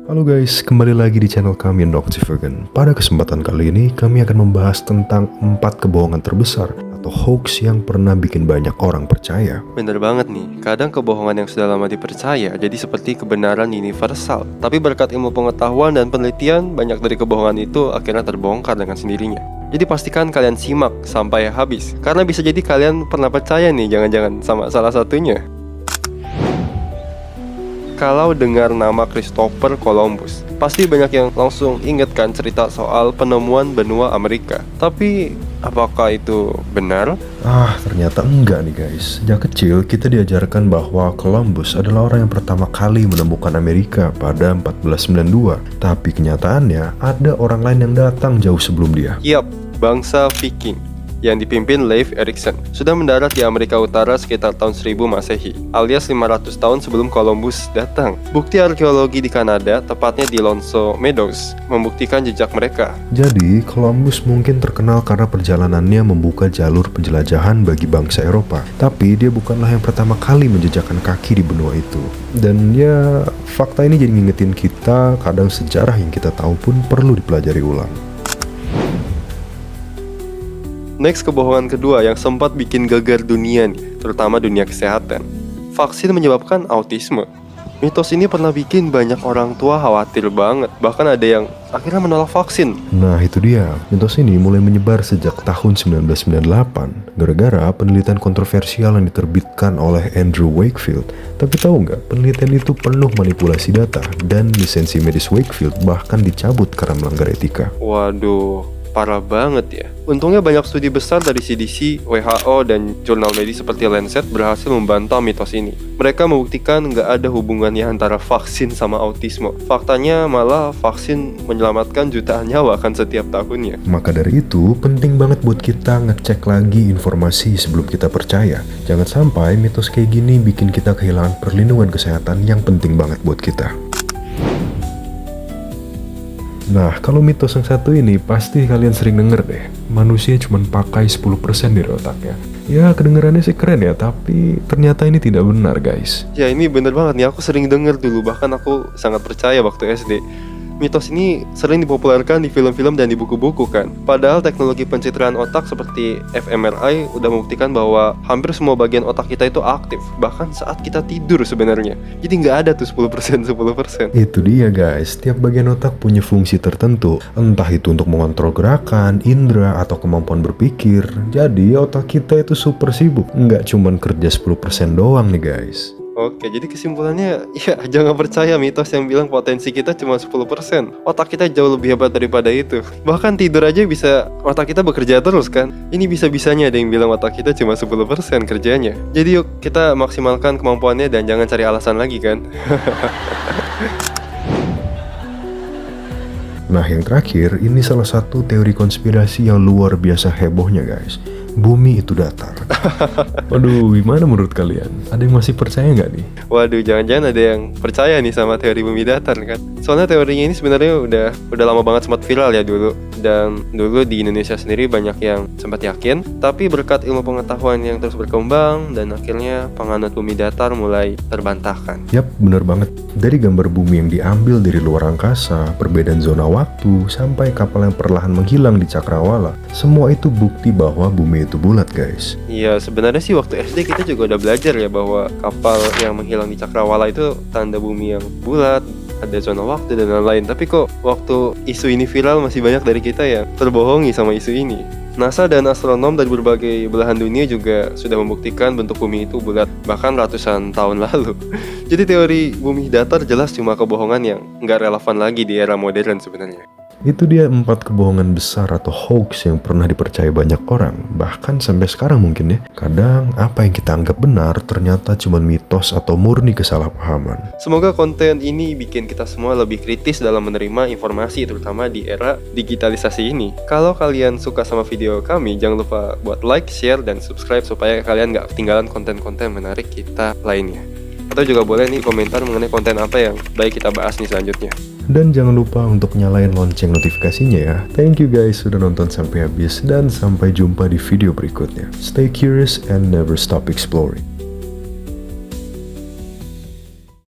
Halo guys, kembali lagi di channel kami Noctivegan. Pada kesempatan kali ini kami akan membahas tentang 4 kebohongan terbesar atau hoax yang pernah bikin banyak orang percaya. Bener banget nih, kadang kebohongan yang sudah lama dipercaya jadi seperti kebenaran universal. Tapi berkat ilmu pengetahuan dan penelitian, banyak dari kebohongan itu akhirnya terbongkar dengan sendirinya. Jadi pastikan kalian simak sampai habis, karena bisa jadi kalian pernah percaya nih jangan-jangan sama salah satunya. Kalau dengar nama Christopher Columbus, pasti banyak yang langsung inget kan cerita soal penemuan benua Amerika. Tapi, apakah itu benar? Ternyata enggak nih guys. Sejak kecil kita diajarkan bahwa Columbus adalah orang yang pertama kali menemukan Amerika pada 1492. Tapi kenyataannya ada orang lain yang datang jauh sebelum dia. Yap, bangsa Viking yang dipimpin Leif Erikson sudah mendarat di Amerika Utara sekitar tahun 1000 Masehi, alias 500 tahun sebelum Columbus datang. Bukti arkeologi di Kanada, tepatnya di Lonso Meadows, membuktikan jejak mereka. Jadi Columbus mungkin terkenal karena perjalanannya membuka jalur penjelajahan bagi bangsa Eropa. Tapi dia bukanlah yang pertama kali menjejakkan kaki di benua itu. Dan ya, fakta ini jadi ngingetin kita kadang sejarah yang kita tahu pun perlu dipelajari ulang. Next, kebohongan kedua yang sempat bikin geger dunia nih, terutama dunia kesehatan. Vaksin menyebabkan autisme. Mitos ini pernah bikin banyak orang tua khawatir banget. Bahkan ada yang akhirnya menolak vaksin. Nah itu dia, mitos ini mulai menyebar sejak tahun 1998 gara-gara penelitian kontroversial yang diterbitkan oleh Andrew Wakefield. Tapi tahu nggak, penelitian itu penuh manipulasi data dan lisensi medis Wakefield bahkan dicabut karena melanggar etika. Waduh, parah banget ya. Untungnya banyak studi besar dari CDC, WHO, dan jurnal medis seperti Lancet berhasil membantah mitos ini. Mereka membuktikan nggak ada hubungannya antara vaksin sama autisme. Faktanya malah vaksin menyelamatkan jutaan nyawa kan setiap tahunnya. Maka dari itu, penting banget buat kita ngecek lagi informasi sebelum kita percaya. Jangan sampai mitos kayak gini bikin kita kehilangan perlindungan kesehatan yang penting banget buat kita. Nah, kalau mitos yang satu ini pasti kalian sering denger deh. Manusia cuma pakai 10% dari otaknya. Ya, kedengarannya sih keren ya, tapi ternyata ini tidak benar, guys. Ya, ini bener banget nih, aku sering denger dulu, bahkan aku sangat percaya waktu SD. Mitos ini sering dipopulerkan di film-film dan di buku-buku kan. Padahal teknologi pencitraan otak seperti fMRI udah membuktikan bahwa hampir semua bagian otak kita itu aktif, bahkan saat kita tidur sebenarnya. Jadi nggak ada tuh 10%. Itu dia guys, setiap bagian otak punya fungsi tertentu. Entah itu untuk mengontrol gerakan, indera, atau kemampuan berpikir. Jadi otak kita itu super sibuk, nggak cuman kerja 10% doang nih guys. Oke, jadi kesimpulannya, ya jangan percaya mitos yang bilang potensi kita cuma 10%. Otak kita jauh lebih hebat daripada itu. Bahkan tidur aja bisa otak kita bekerja terus kan. Ini bisa-bisanya ada yang bilang otak kita cuma 10% kerjanya. Jadi yuk kita maksimalkan kemampuannya dan jangan cari alasan lagi kan. Nah yang terakhir, ini salah satu teori konspirasi yang luar biasa hebohnya guys. Bumi itu datar. Waduh, gimana menurut kalian? Ada yang masih percaya nggak nih? Waduh, jangan-jangan ada yang percaya nih sama teori bumi datar kan? Soalnya teorinya ini sebenarnya udah lama banget sempat viral ya dulu. Dan dulu di Indonesia sendiri banyak yang sempat yakin. Tapi berkat ilmu pengetahuan yang terus berkembang dan akhirnya penganut bumi datar mulai terbantahkan. Yap, bener banget. Dari gambar bumi yang diambil dari luar angkasa, perbedaan zona waktu, sampai kapal yang perlahan menghilang di cakrawala, semua itu bukti bahwa bumi itu bulat guys. Iya, sebenarnya sih waktu SD kita juga udah belajar ya bahwa kapal yang menghilang di cakrawala itu tanda bumi yang bulat, ada zona waktu dan lain-lain. Tapi kok waktu isu ini viral masih banyak dari kita yang terbohongi sama isu ini. NASA dan astronom dari berbagai belahan dunia juga sudah membuktikan bentuk bumi itu bulat bahkan ratusan tahun lalu. Jadi teori bumi datar jelas cuma kebohongan yang nggak relevan lagi di era modern sebenarnya. Itu dia 4 kebohongan besar atau hoax yang pernah dipercaya banyak orang, bahkan sampai sekarang mungkin ya. Kadang apa yang kita anggap benar ternyata cuma mitos atau murni kesalahpahaman. Semoga konten ini bikin kita semua lebih kritis dalam menerima informasi, terutama di era digitalisasi ini. Kalau kalian suka sama video kami, jangan lupa buat like, share, dan subscribe supaya kalian gak ketinggalan konten-konten menarik kita lainnya. Atau juga boleh nih komentar mengenai konten apa yang baik kita bahas nih selanjutnya. Dan jangan lupa untuk nyalain lonceng notifikasinya ya. Thank you guys sudah nonton sampai habis dan sampai jumpa di video berikutnya. Stay curious and never stop exploring.